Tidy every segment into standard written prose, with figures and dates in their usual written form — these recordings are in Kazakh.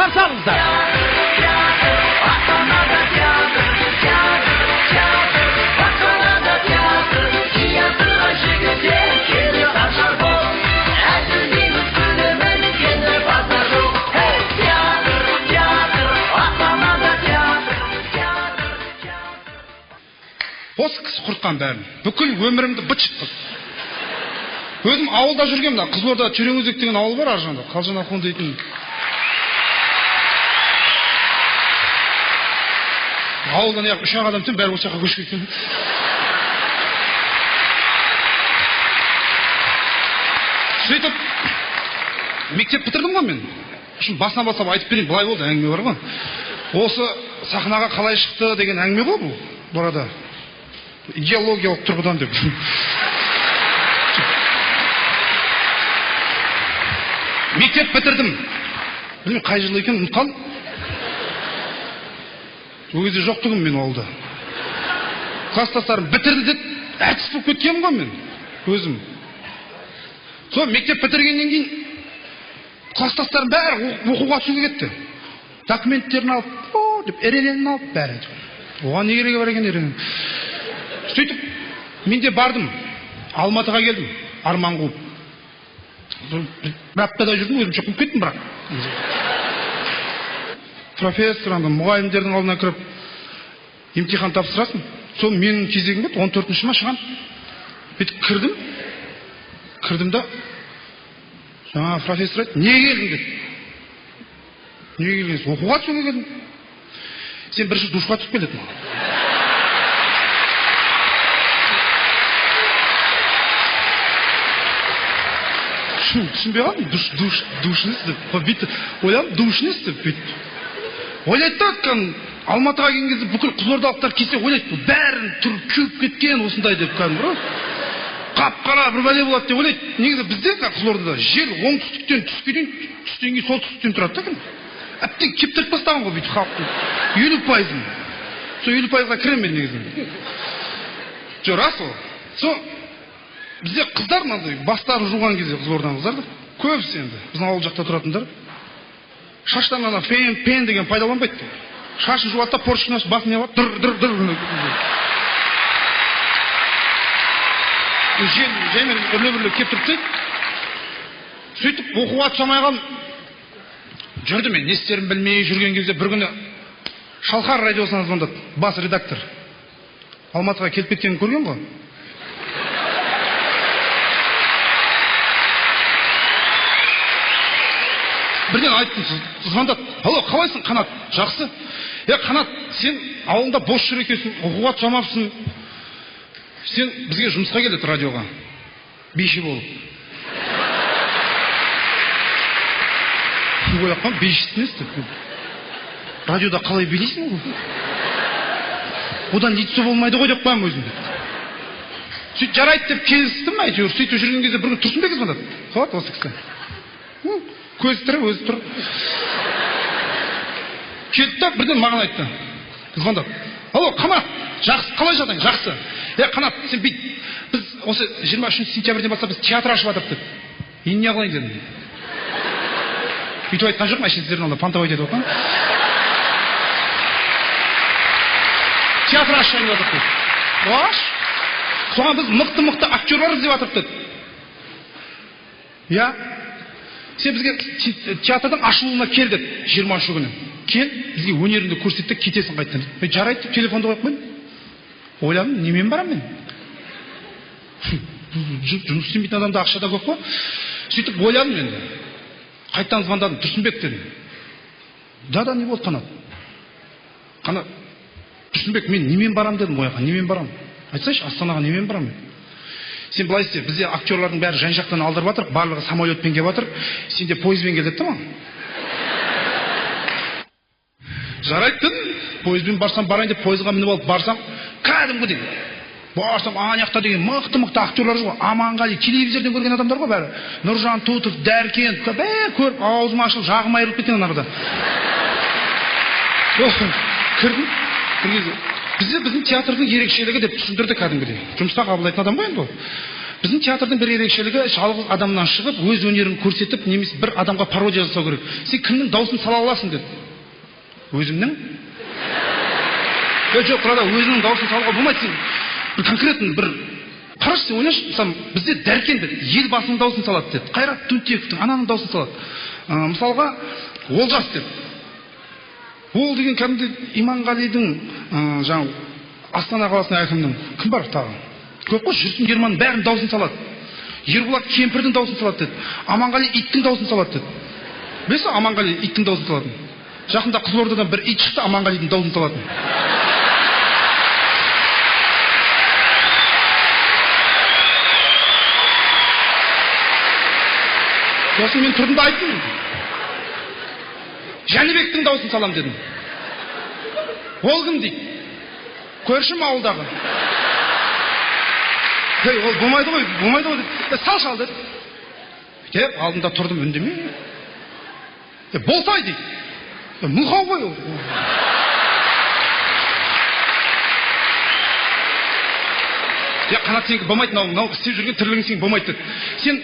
қарсы алыңыздар. Осы кісі құртқан бәрін. Бүкіл өмірімді быт-шыт қылды. Өзім ауылда жүргем, Қызылорда Тереңөзек деген ауыл бар аржанда, Қалжан Ахун дейтін. Ауылдан үш адам түн бәрі осы жаққа көшіп кеткен. Сөйтіп мектеп бітірдім ғой мен. Үшін басына басып айтып берейін, былай болды, әңгіме бар ғой. Осы сахнаға қалай шықты деген әңгіме ғой бұл. Burada идеологиялық тұрғыдан деп. Мектеп бітірдім. Білмеймін қай жыл екен, ұмытқан. Ол кезде жоқ тұғым мен ауылда. Класстастарым бітірді деп, әртіс болып кеткенмін ғой мен. Өзім. Сол мектеп бітіргеннен кейін класстастарым бәрі оқуға түсуге кетті. Документтерін алып, деп, ерененін алып бәрі. Оған не керегі бар екен еренен. Сөйтіп, мен де бардым. Алматыға келдім. Арман қуып. Бір аптада жүрдім, өзімше қуып кеттім бірақ. Профессор, мұғалімдердің алдына кіріп, емтихан тапсырасың. Сол менің кезегім еді, 14-ші ма шығам. Бүйтіп кірдім да, жаңа профессор айтты, не келдің деді. Не келгенсің? Оқуға түсуге келдім. Сен бірінші душқа түсіп келеді ма? Түсінбей қалдым, душыңыз деп, ойлам, душыңыз деп, ойлайды да, Алматыға келген кезде бүкіл Қызылордалықтар келсе ойлайды, бұл бәрін тұрып күйіп кеткен осындай деп кәдімгі. Қап-қара бір бәле болады деп ойлайды. Негізі бізде Қызылордада жел оңтүстіктен түстен кейін солтүстіктен тұрады да. Әптен кептіріп тастаған ғой бүйтіп халықтың 50%-ын. Сол 50%-ға кіремін негізі. Жоқ, рас ол. Сол бізде қыздар бастарын жуған кезде Қызылорданың қыздары көбісі енді біздің ауыл жақта тұратындар шаштан пен деген пайдаланбайды. Шашын жуады да поршықтың басын алады, дыр. Жел жаймен үрле-бүрле кептіріп тастайды. Сөйтіп оқуға түсе алмай қалдым. Жүрді мен, не істерін білмей жүрген кезде бір күні Шалқар радиосынан звондады, бас редактор. Алматыға келіп кеткенін көрген ғой. Бірден айттым, звондады. Алло, қалайсың, Қанат? Жақсы. Қанат, сен ауылда бос жүр екенсің, оқуға түсе алмапсың. Сен бізге жұмысқа келеді радиоға. Бейші болып. Ойлап қалам, бейшісін естіп. Радиода қалай билейсің ғой? Одан не түсе болмайды ғой деп қоямын өзімді. Сөйтіп жарайды деп келістім, әйтеуір. Сөйтіп жүрген кезде бір күн Тұрсынбек звондады. Қалады осы кісі. Көзі тірі, өзі тұр. Келді да бірден маған айтты. Звондап. Алло, Қанат, жақсы, қалай жағдайың? Жақсы. Қанат, сен бейт, біз осы 23 сентябрьден бастап біз театр ашып атып деп. Енді не қылайын дедім. Бүйтіп айтқан жоқпын, әшесіздердің алда пантап айтады оққан. Театр ашып атып деп. Оаш, соған біз мықты актерлар іздеп атып деп. Сен бізге театрдың ашылуына кел деді, 23 күні. Кел, бізге өнеріңді көрсетті, кетесің қайттан. Жарайды, телефонды қойып қойдым. Ойладым, немен барам мен? Жұмыс істемейтін адамда ақша да көп қой. Сөйтіп ойладым енді. Қайттан звондадым, Тұрсынбек дедім. Да, не болды, Қанат? Қанат, Тұрсынбек, мен немен барам дедім, ойға, немен барам? Айтсайшы, Астанаға немен барам мен? Сен былай істе, бізде актерлардың бәрі жан-жақтан алдырып жатыр, барлығы самолетпен келіп жатыр. Сен де пойызбен кел деді ма? Жарайды, пойызбен барсам барайын деп пойызға мініп алып барсам, кәдімгідей. Барсам Анаяқта деген мықты актерлар ғой. Аманғали, телевизордан көрген адамдар ғой бәрі. Нұржан Тутов, Дәркен, көріп аузым ашылып, жағым айырылып кеткен анарда. Кірдім. Бізде біздің театрдың ерекшелігі деп түсіндірді кәдімгідей. Жұмысқа қабылдайтын адам ғой енді ол. Біздің театрдың бір ерекшелігі жалғыз адамнан шығып, өз өнерін көрсетіп, немесе бір адамға пародия жасау керек. Сен кімнің дауысын сала аласың деді. Өзімнің? Жоқ, тұрада өзінің дауысын салуға болмайды. Сен бір конкретно бір қарашы, сен ойлашы, мысалы, бізде Дәркен деді, елбасының дауысын салады деді. Қайрат Түнтековтің ананың дауысын салады. Мысалға, Олжас деді. Ол деген кәдімгі Иманғалидың жаңа Астана қаласының әкімінің кім бар тағы? Көп қой, Жүрсін Германның бәрінің дауысын салады. Ерболат Кемпірдің дауысын салады деді. Аманғали иттің дауысын салады деді. Білесің, Аманғали иттің дауысын салатын. Жақында Қызылордадан бір ит шықты, Аманғалидың дауысын салатын. Сосын мен тұрдым да айттым. Жәнібектің дауысын салам дедім. Ол кім дейді? Көршім ауылдағы. Ол болмайды ғой деді. Сал шал деді. Деп, алдында тұрдым үндемей. Болсай дейді. Мұлқау ғой ол. Қанат сенікі болмайды, мынау істеп жүрген тірлігің сен болмайды деді. Сен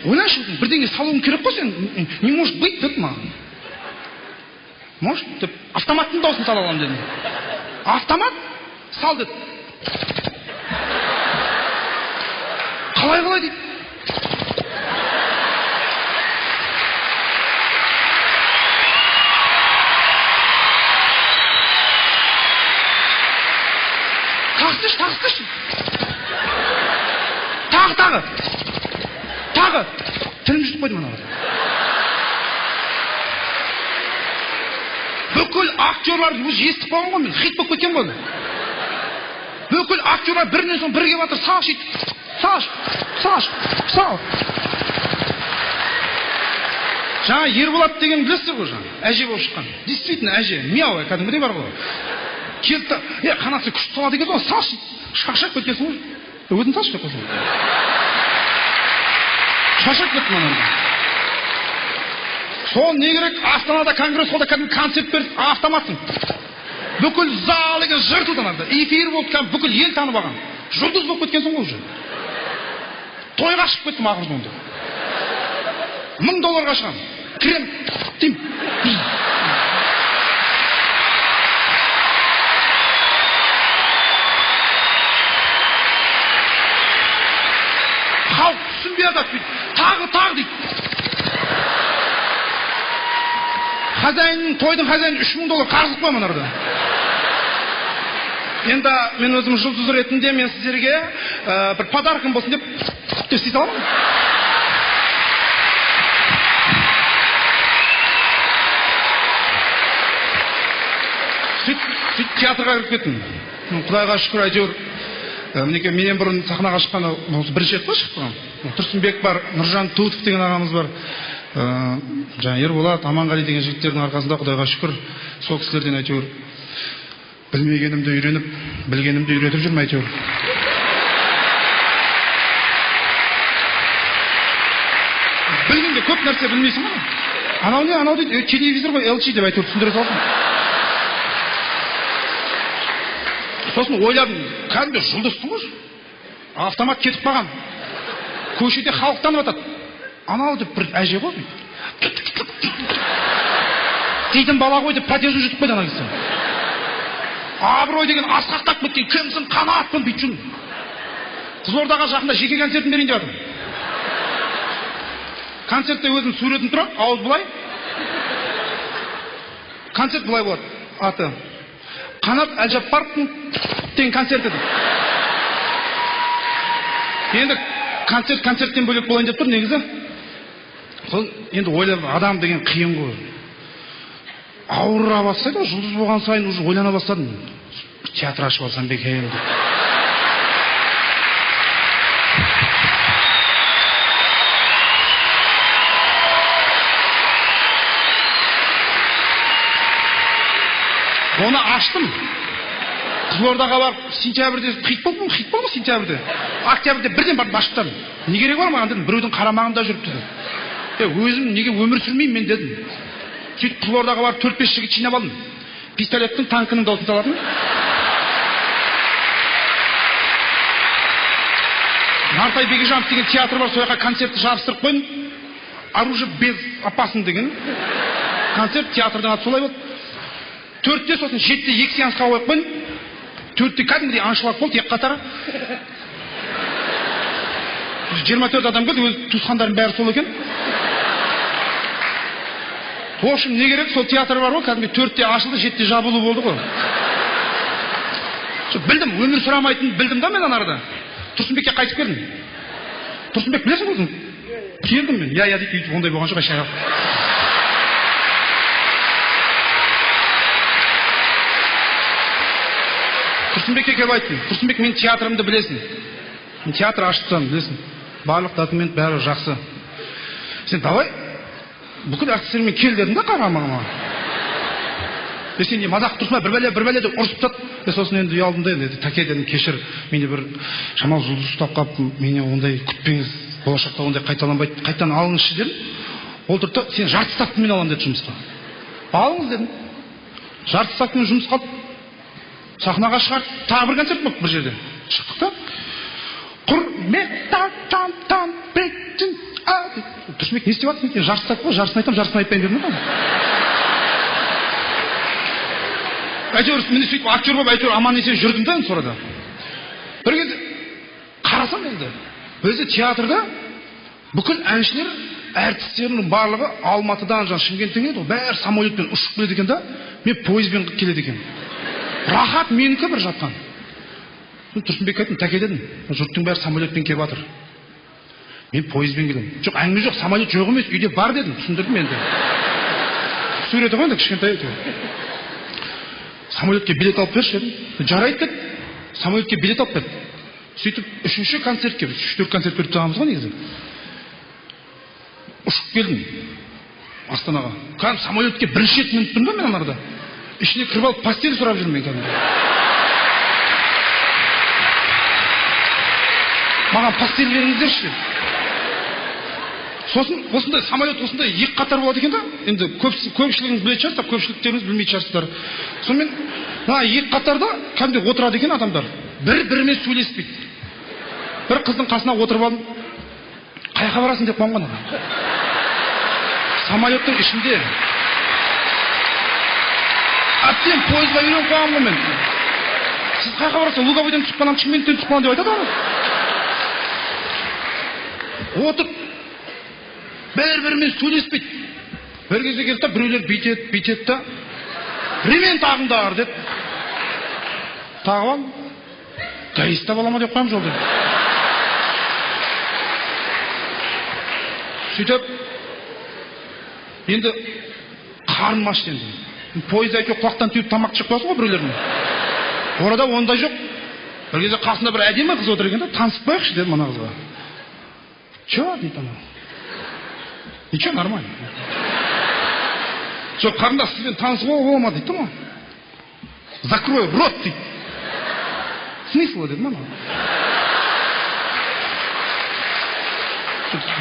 ойлашы, бірдеңе салуың керек қой сен. Не может быть деді маған. Может деп, автоматтың дауысын сала аламын дедім. Автомат? Сал деді. Қалай дейді. Тағыстыршы. Тағы. Тілім жүріп қойды мына. Бүкіл актерлар өзі естіп қалған ғой, мен хит болып кеткен ғой. Бүкіл актерлар бірінен соң бірге батыр, сал. Жаңа Ерболат деген білесіздер ғой жаңа, әже болып шыққан. Действительно әже, мяу, кәдімгідей бар ғой. Келді, қанаты күшті салады екен ғой, салшы, шашақ кеткенсің ғой. Өзін салшы деп қойсын. Шашақ кетті мынаны. Сол не керек? Астанада конгресс холда кәдімгі концерт берді, автоматсың. Бүкіл зал деген жыртылды анда. Эфир болып кәдімгі бүкіл ел танып алған. Жұлдыз болып кеткенсің ғой уже. Тойға шығып кеттім ақырын онда. $1000 шығам. Крем, тим. Халық түсінбей атады дейді. Тағы дейді. Тойдың хозяйны $3000 қарызып қоймын арада. Енді мен өзім жұлдыз ретінде мен сіздерге бір подаркым болсын деп істей саламын. Сөйтіп театрға кіріп кеттім. Құдайға шүкір, әйтеуір мінекей менен бұрын сахнаға шыққаны осы бірінші рет қой шыққан. Тұрсынбек бар, Нұржан Туытов деген ағамыз бар. Жаңа Ерболат, Аманғали деген жігіттердің арқасында құдайға шүкір, сол кісілерден әйтеуір білмегенімді үйреніп, білгенімді үйретіп жүрмін әйтеуір. Білгенде көп нәрсе білмейсің ғой. Анау дейді, телевизор ғой, LG деп әйтеуір түсіндіре салдым. Сосын ойладым, кәдімгі жұлдызсың ғой. Автомат кетіп қалған. Көшеде халық танып атады. Анау деп бір әже ғой. Дейтін бала ғой деп пәтер жүріп қойды ана кісі. Абырой деген асқақтап кеткен, кімсің, қанатпын бүйтіп жүрмін. Қызылордаға жақында жеке концертін берейін деп жатырмын. Концертте өзім суретім тұрады, ауыз былай. Концерт былай болады. Аты Қанат Әлжаппаровтың деген концерті дейді. Енді концерттен бөлек болайын деп тұр негізі. Енді ойлап, адам деген қиын ғой. Ауыра бастайды, жұлдыз болған сайын уже ойлана бастадым. Театр ашып алсам бекем деп. Оны аштым. Қызылордаға барып, сентябрьде хит болды сентябрьде. Октябрьде бірден барып ашып тастадым. Не керек бар маған дедім, біреудің қарамағында жүріп деді. Өзім неге өмір сүрмеймін мен дедім. Сөйтіп Қызылордаға барып 4-5 жігіт жинап алдым. Пистолеттің, танкының дауысын салатын. Нартай Бекежанов деген театр бар, сол жаққа концертті жабыстырып қойдым. Оружие без опасно деген концерт, театрдың аты солай болды. 4-те, сосын 7-те 2 сеансқа қойып қойдым. 4-те кәдімгідей аншлаг болды, екі қатары. 24 адам келді, өз туысқандарым бәрі сол екен. В общем, не керек, сол театр бар ғой, кәдімгі 4-те ашылды, 7-те жабылу болды ғой. Білдім, өмір сұрамайтын білдім да мен анарда. Тұрсынбекке қайтып келдім. Тұрсынбек білесің өзің? Келдім мен. Я дейді, өйтіп ондай болған жоқ, шайға. Тұрсынбекке келіп айттым. Тұрсынбек, мен театрымды білесің. Мен театр ашыптым, білесің. Барлық документ бәрі жақсы. Сен давай бүкіл әртістермен кел дедім да қарамағыма. Сен не мазақ тұрсына бір бәле деп ұрысып тастады. Сосын енді ұялдым да енді тәке дедім, кешір, мені бір шамал жұлдыз ұстап қалып, мені ондай күтпеңіз, болашақта ондай қайталанбайды, қайтадан алыңызшы дедім. Ол тұрды, сен жарты ставкамен аламын деді жұмысқа. Алыңыз дедім. Жарты ставкамен жұмыс қалды. Сахнаға шығарды, тағы бір концерт болды бір жерде. Шықтық та. Құрметтан бектің ады. Тұрсынбек не істеп жатсың? Мен жарты ставка ғой, жарысын айтамын, жарысын айтпайын дедім ғой. Әйтеуір мені сөйтіп актер болып әйтеуір аман есен жүрдім да енді сонда. Бір кезде қарасам енді өзі театрда бүкіл әншілер, әртістерінің барлығы Алматыдан Шымкенттен келеді ғой, бәрі самолетпен ұшып келеді екен да, мен пойызбен келеді екен. Рахат менікі бір жатқан. Тұрсынбекке айттым, тәке дедім, жұрттың бәрі самолетпен келіп жатыр. Мен пойызбен келемін. Жоқ, әңгіме жоқ, самолет жоқ емес, үйде бар дедім, түсіндірдім енді. Суреті ғой енді кішкентай екен. Самолетке билет алып берші дедім. Жарайды деді. Самолетке билет алып берді. Сөйтіп, 3-ші концертке, 3-4 концерт беріп тұрғанбыз ғой негізі. Ұшып келдім Астанаға. Кәдімгі самолетке бірінші рет мініп тұрмын да мен анарда. Ішіне кіріп алып постель сұрап жүрмін мен кәдімгі. Маған постель беріңіздерші. Сосын осындай самолет осындай екі қатар болады екен да. Енді көпшілігіңіз білетін шығарсыздар, көпшіліктеріңіз білмейтін шығарсыздар. Сонымен мына екі қатарда кәдімгі отырады екен адамдар. Бір-бірімен сөйлеспейді. Бір қыздың қасына отырып алдым. Қайда барасың деп қойған ғой. Самолеттің ішінде. Әбден пойызға үйреніп қойған ғой мен. Сіз қайда барасың? Луговойдан түсіп қалам, Шымкенттен түсіп қалам деп айтады ғой. Отырып бір-бірімен сөйлеспейді. Бір кезде келді да, біреулер бүйтеді да, ремень тағыңдар деді. Тағып ал. Гаиста бола ма деп қоямын жолда. Сөйтіп, енді қарным ашты енді. Пойыз әйтеуір құлақтан теуіп тамақ шығып қаласың ғой біреулердің. Орада ондай жоқ. Бір кезде қасында бір әдемі қыз отыр екен да, танысып қояйықшы деді мына қызға. Че дейді ана? Ничего, нормально. Жоқ, қарындас, сізбен танысуға болма дейді ма? Закрой рот дейді. Смысл деді ма?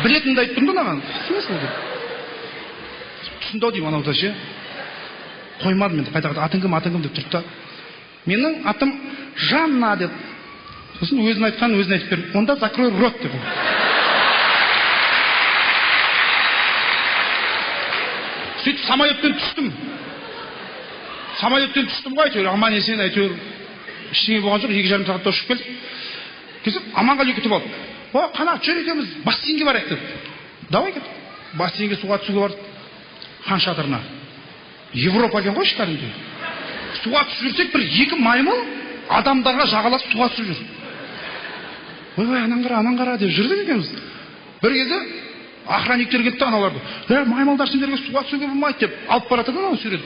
Білетінді айтып тұрмын да маған. Смысл деді. Түсінді-ау деймін анау да ше. Қоймадым енді қайта атың кім деп тұрды да. Менің атым Жанна деді. Сосын өзін айтқан өзін айтып берді. Онда закрой рот деді. Сөйтіп самолеттен түстім. Самолеттен түстім ғой әйтеуір. Аман есен әйтеуір. Ештеңе болған жоқ. 2,5 сағатта ұшып келдік. Келсем Аманғали күтіп алды. О, қана жүр екеуміз бассейнге барайық деді. Давай кет. Бассейнге суға түсуге бардық. Хан шатырына. Европа екен ғой кәдімгі. Суға түсіп жүрсек бір 2 маймыл адамдарға жағаласып суға түсіп жүр. Ой, анан қара деп жүрдік екенбіз. Bir кезде охранниктер кетті аналарды. Маймылдар сендерге суға түсуге болмайды деп алып барады да анау сурет.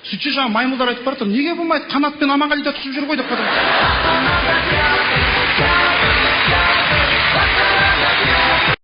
Сөйтсе жаңа маймылдар айтып барады, неге болмайды? Қанатпен Аманғалида түсіп жүр ғой деп қадам.